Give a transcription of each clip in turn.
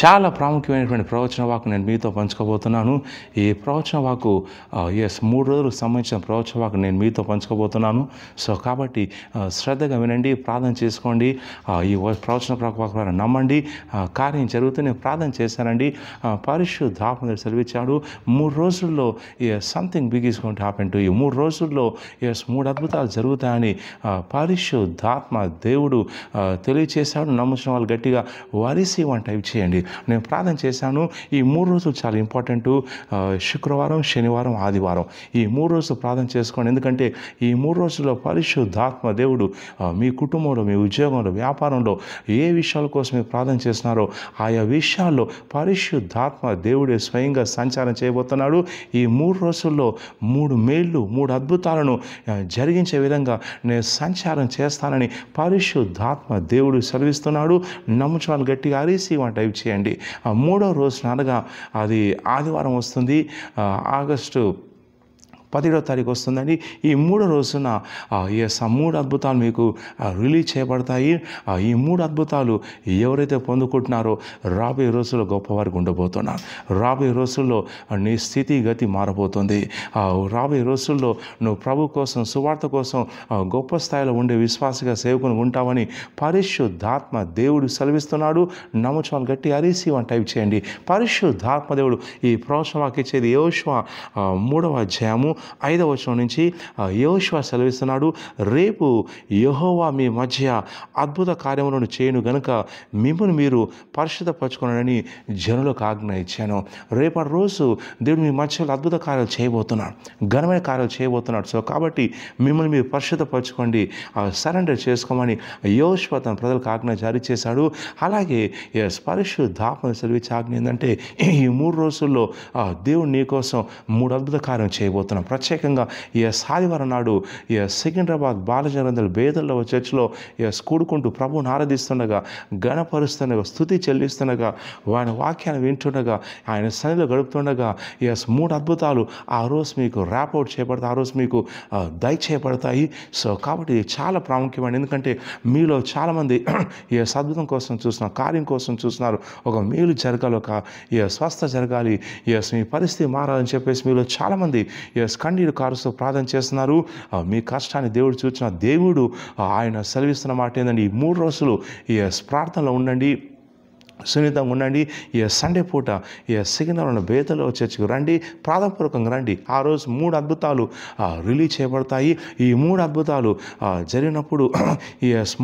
చాలా ప్రాముఖ్యమైనటువంటి ప్రవచన వాక్కు నేను మీతో పంచుకోబోతున్నాను. ఈ ప్రవచన వాక్కు 3 రోజులకు సంబంధించిన ప్రవచన వాక్కు నేను మీతో పంచుకోబోతున్నాను. సో కాబట్టి శ్రద్ధగా వినండి, ప్రార్థన చేసుకోండి. ఈ ప్రవచన వాక్కు నమ్మండి, కార్యం జరుగుతూ నేను ప్రార్థన చేశానండి. పరిశుద్ధాత్మ సెలవిచ్చాడు, 3 రోజుల్లో something big is going to happen to you. 3 రోజుల్లో 3 అద్భుతాలు జరుగుతాయని పరిశుద్ధాత్మ దేవుడు తెలియచేశాడు. నమ్ముతున్న వాళ్ళు గట్టిగా వరిసి వన్ టైప్ చేయండి. నేను ప్రార్థన చేశాను. ఈ 3 రోజులు చాలా ఇంపార్టెంట్. శుక్రవారం, శనివారం, ఆదివారం ఈ 3 రోజులు ప్రార్థన చేసుకోండి. ఎందుకంటే ఈ 3 రోజుల్లో పరిశుద్ధాత్మ దేవుడు మీ కుటుంబంలో, మీ ఉద్యోగంలో, వ్యాపారంలో ఏ విషయాల కోసం మీరు ప్రార్థన చేస్తున్నారో ఆయా విషయాల్లో పరిశుద్ధాత్మ దేవుడే స్వయంగా సంచారం చేయబోతున్నాడు. ఈ 3 రోజుల్లో 3 మేళ్ళు, 3 అద్భుతాలను జరిగించే విధంగా నేను సంచారం చేస్తానని పరిశుద్ధాత్మ దేవుడు సెలవిస్తున్నాడు. నమ్ముచాలు గట్టిగా అరిసి వంట టైప్ చేయండి. 3వ రోజున అనగా అది ఆదివారం వస్తుంది, ఆగస్టు 17వ తారీఖు వస్తుందండి. ఈ 3వ రోజున 3 అద్భుతాలు మీకు రిలీజ్ చేయబడతాయి. ఈ 3 అద్భుతాలు ఎవరైతే పొందుకుంటున్నారో రాబోయే రోజుల్లో గొప్పవారికి ఉండబోతున్నారు. రాబోయే రోజుల్లో నీ స్థితి గతి మారబోతుంది. రాబోయే రోజుల్లో నువ్వు ప్రభు కోసం, సువార్త కోసం గొప్ప స్థాయిలో ఉండే విశ్వాసగా సేవకుని ఉంటావని పరిశుద్ధాత్మ దేవుడు సెలవిస్తున్నాడు. నమ్ముచాలు గట్టి అరిసి వన్ టైప్ చేయండి. పరిశుద్ధాత్మ దేవుడు ఈ ప్రవచనవాక్కు ఇచ్చేది యెహోషువ 3వ అధ్యాయము 5వ వచనం నుంచి యెహోషువ సెలవిస్తున్నాడు. రేపు యెహోవా మీ మధ్య అద్భుత కార్యములను చేయను గనుక మిమ్మల్ని మీరు పరిశుద్ధపరచుకోనని జనులకు ఆజ్ఞ ఇచ్చాను. రేపటి రోజు దేవుడు మీ మధ్యలో అద్భుత కార్యాలు చేయబోతున్నాడు, ఘనమైన కార్యాలు చేయబోతున్నాడు. సో కాబట్టి మిమ్మల్ని మీరు పరిశుద్ధపరచుకోండి, సరెండర్ చేసుకోమని యెహోషువ తన ప్రజలకు ఆజ్ఞ జారీ చేశాడు. అలాగే పరిశుద్ధాత్మ సెలవిచ్చే ఆజ్ఞ ఏంటంటే ఈ 3 రోజుల్లో దేవుడు నీ కోసం 3 అద్భుత కార్యం చేయబోతున్నాం. ప్రత్యేకంగా ఆదివారం నాడు సికింద్రాబాద్ బాలజనందల బేదల్లో చర్చిలో కూడుకుంటూ ప్రభువుని ఆరాధిస్తుండగా, గణపరుస్తుండగా, స్తుతి చెల్లిస్తుండగా, ఆయన వాక్యాన్ని వింటుండగా, ఆయన సన్నిధిలో గడుపుతుండగా 3 అద్భుతాలు ఆ రోజు మీకు ర్యాప్అవుట్ చేయబడతాయి, ఆ రోజు మీకు దయచేయబడతాయి. సో కాబట్టి చాలా ప్రాముఖ్యమైనది. ఎందుకంటే మీలో చాలామంది అద్భుతం కోసం చూస్తున్నారు, కార్యం కోసం చూస్తున్నారు. ఒక మేలు జరగాలి, ఒక స్వస్థ జరగాలి, మీ పరిస్థితి మారాలని చెప్పేసి మీలో చాలామంది కన్నీరు కారుస్తూ ప్రార్థన చేస్తున్నారు. మీ కష్టాన్ని దేవుడు చూసిన దేవుడు ఆయన సెలవిస్తున్న మాట ఏంటంటే ఈ 3 రోజులు ప్రార్థనలో ఉండండి, సున్నితంగా ఉండండి. సండే పూట సికింద్రాబాద్ బేతలో చర్చికి రండి, ప్రార్థనాపూర్వకంగా రండి. ఆ రోజు 3 అద్భుతాలు రిలీజ్ చేయబడతాయి. ఈ 3 అద్భుతాలు జరిగినప్పుడు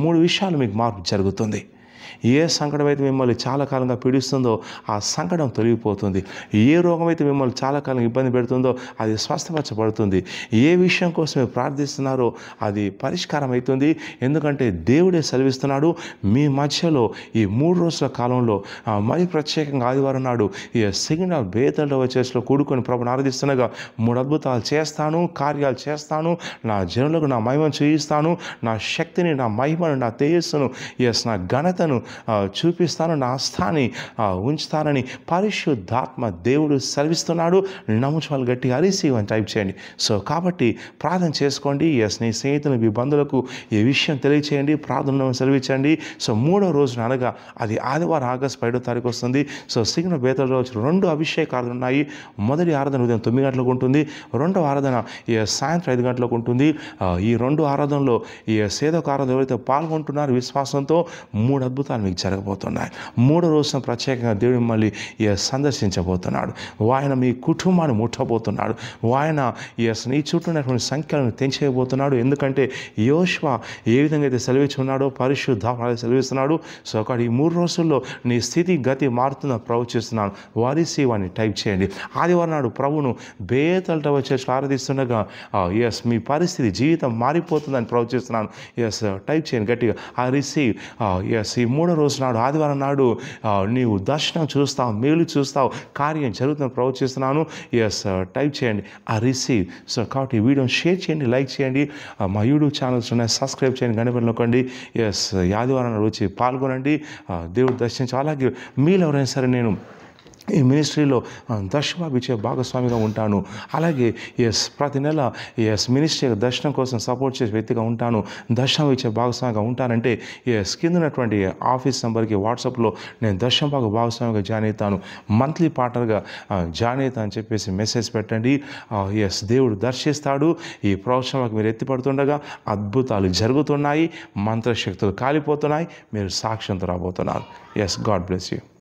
3 విషయాలు మీకు మార్పు జరుగుతుంది. ఏ సంకటం అయితే మిమ్మల్ని చాలా కాలంగా పీడిస్తుందో ఆ సంకటం తొలగిపోతుంది. ఏ రోగం అయితే మిమ్మల్ని చాలా కాలం ఇబ్బంది పెడుతుందో అది స్వస్థపరచబడుతుంది. ఏ విషయం కోసం మీరు ప్రార్థిస్తున్నారో అది పరిష్కారం అవుతుంది. ఎందుకంటే దేవుడే సెలవిస్తున్నాడు. మీ మధ్యలో ఈ 3 రోజుల కాలంలో మరి ప్రత్యేకంగా ఆదివారం నాడు సిగ్నల్ బేతల్లో చర్చిలో కూడుకొని ప్రభుని ఆరాధిస్తుండగా 3 అద్భుతాలు చేస్తాను, కార్యాలు చేస్తాను, నా జనులకు నా మహిమను చూపిస్తాను, నా శక్తిని, నా మహిమను, నా తేజస్సును, నా ఘనతను చూపిస్తాను, నా స్థాన్ని ఉంచుతానని పరిశుద్ధాత్మ దేవుడు సెలవిస్తున్నాడు. నమ్ముచాలు గట్టి అరిసి అని టైప్ చేయండి. సో కాబట్టి ప్రార్థన చేసుకోండి. నీ స్నేహితులు, మీ బంధువులకు ఈ విషయం తెలియచేయండి, ప్రార్థనలో సెలవించండి. సో 3వ రోజున అనగా అది ఆదివారం ఆగస్టు 17వ తారీఖు వస్తుంది. సో సిగ్నల్ బేతల రోజు 2 అభిషేక ఆరాధనలు ఉన్నాయి. మొదటి ఆరాధన ఉదయం 9 గంటలకు ఉంటుంది, 2వ ఆరాధన సాయంత్రం 5 గంటలకు ఉంటుంది. ఈ 2 ఆరాధనలో సేదక ఆరాధన ఎవరైతే పాల్గొంటున్నారో విశ్వాసంతో 3 అద్భుతాలు మీకు జరగబోతున్నాయి. 3వ రోజున ప్రత్యేకంగా దేవుడు మిమ్మల్ని సందర్శించబోతున్నాడు. ఆయన మీ కుటుంబాన్ని ముట్టబోతున్నాడు. ఆయన నీ చుట్టూ ఉన్నటువంటి సంఖ్యలను తెంచేయబోతున్నాడు. ఎందుకంటే యెహోషువ ఏ విధంగా అయితే సెలవిచ్చి ఉన్నాడో పరిశుద్ధాత్మ సెలవిస్తున్నాడు. సో అక్కడ ఈ 3 రోజుల్లో నీ స్థితి గతి మారుతుందని ప్రవచిస్తున్నాను. వారిసి వాడిని టైప్ చేయండి. ఆదివారం నాడు ప్రభును బేతల్ట వచ్చేసి ఆరాధిస్తుండగా మీ పరిస్థితి, జీవితం మారిపోతుందని ప్రవచిస్తున్నాను. టైప్ చేయండి గట్టిగా. ఆ రిసీవ్. ఈ 3వ రోజు నాడు ఆదివారం నాడు నీవు దర్శనం చూస్తావు, మేలు చూస్తావు, కార్యం జరుగుతుందని ప్రవచిస్తున్నాను. టైప్ చేయండి ఆ రిసీవ్. సో కాబట్టి ఈ వీడియోని షేర్ చేయండి, లైక్ చేయండి, మా యూట్యూబ్ ఛానల్స్ ఉన్నాయి, సబ్స్క్రైబ్ చేయండి, గణపతి నొక్కండి. ఆదివారం నాడు వచ్చి పాల్గొనండి, దేవుడు దర్శించి. అలాగే మీరు ఎవరైనా సరే నేను ఈ మినిస్ట్రీలో దశమభాగం ఇచ్చే భాగస్వామిగా ఉంటాను. అలాగే ప్రతి నెల మినిస్ట్రీ దర్శనం కోసం సపోర్ట్ చేసే వ్యక్తిగా ఉంటాను. దశమభాగం ఇచ్చే భాగస్వామిగా ఉంటానంటే కింద ఉన్నటువంటి ఆఫీస్ నెంబర్కి వాట్సాప్లో నేను దశమభాగ భాగస్వామిగా జాయిన్ అవుతాను, మంత్లీ పార్ట్నర్గా జాయిన్ అవుతా అని చెప్పేసి మెసేజ్ పెట్టండి. దేవుడు దర్శిస్తాడు. ఈ ప్రవచనకు మీరు ఎత్తిపడుతుండగా అద్భుతాలు జరుగుతున్నాయి, మంత్రశక్తులు కాలిపోతున్నాయి, మీరు సాక్ష్యంతో రాబోతున్నారు. God bless you.